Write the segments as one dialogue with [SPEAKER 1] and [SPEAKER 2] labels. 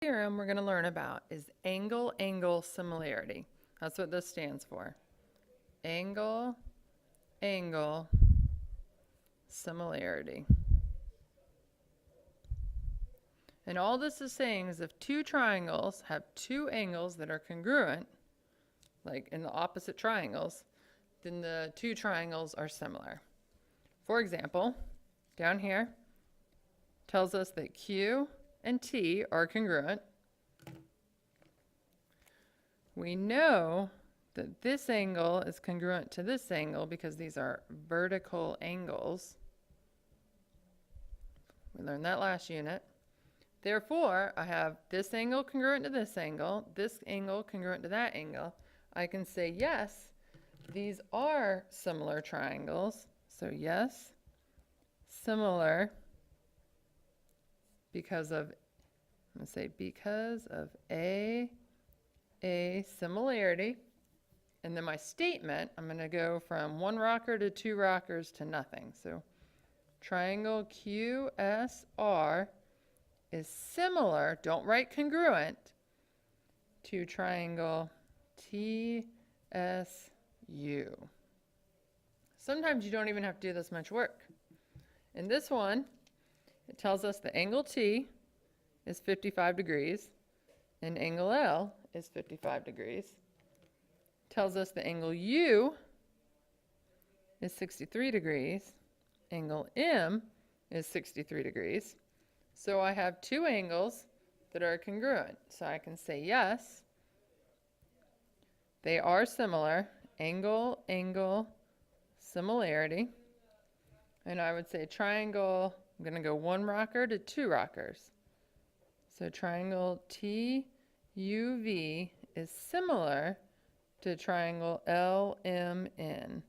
[SPEAKER 1] Theorem we're going to learn about is angle-angle similarity. That's what this stands for. Angle-angle similarity. And all this is saying is if two triangles have two angles that are congruent, like in the opposite triangles, then the two triangles are similar. For example, down here tells us that Q and T are congruent. We know that this angle is congruent to this angle because these are vertical angles. We learned that last unit. Therefore, I have this angle congruent to this angle congruent to that angle. I can say, yes, these are similar triangles. So yes, similar because of a similarity. And then my statement, I'm going to go from one rocker to two rockers to nothing. So triangle QSR is similar, don't write congruent, to triangle TSU. Sometimes you don't even have to do this much work. In this one, it tells us the angle T is 55 degrees and angle L is 55 degrees. It tells us the angle U is 63 degrees. Angle M is 63 degrees. So I have two angles that are congruent. So I can say yes, they are similar, angle-angle similarity. And I would say triangle, I'm going to go one rocker to two rockers. So triangle TUV is similar to triangle LMN.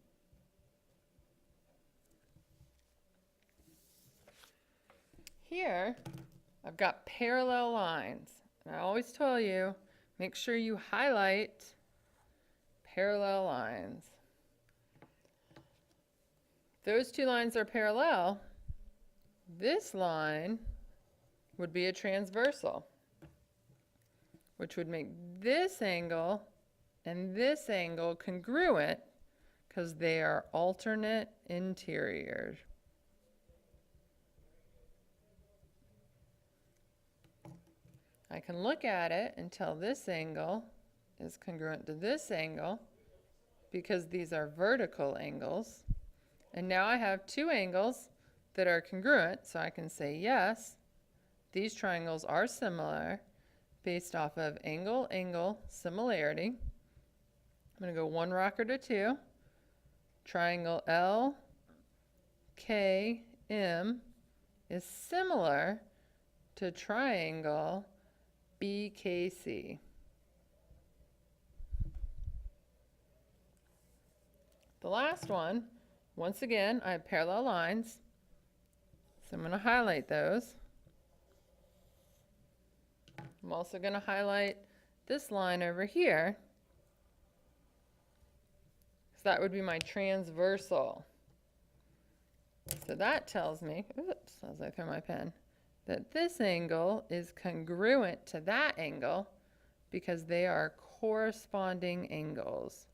[SPEAKER 1] Here, I've got parallel lines. And I always tell you, make sure you highlight parallel lines. Those two lines are parallel. This line would be a transversal, which would make this angle and this angle congruent because they are alternate interiors. I can look at it and tell this angle is congruent to this angle because these are vertical angles. And now I have two angles that are congruent, so I can say yes, these triangles are similar based off of angle-angle similarity. I'm going to go one rocker to two. Triangle LKM is similar to triangle BKC. The last one, once again, I have parallel lines, so I'm going to highlight those. I'm also going to highlight this line over here, so that would be my transversal. So that tells me, oops, as I throw my pen, that this angle is congruent to that angle because they are corresponding angles.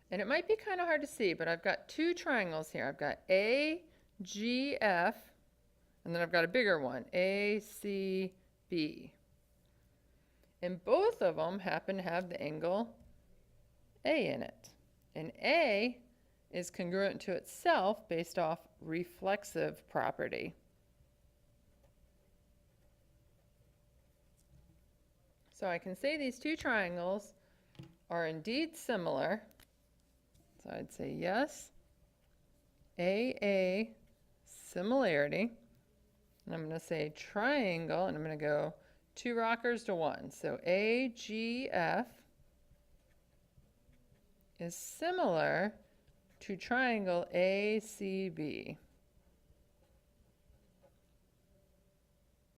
[SPEAKER 1] And it might be kind of hard to see, but I've got two triangles here. I've got AGF, and then I've got a bigger one, ACB. And both of them happen to have the angle A in it. And A is congruent to itself based off reflexive property. So I can say these two triangles are indeed similar. So I'd say yes, AA similarity. And I'm going to say triangle, and I'm going to go two rockers to one. So AGF is similar to triangle ACB.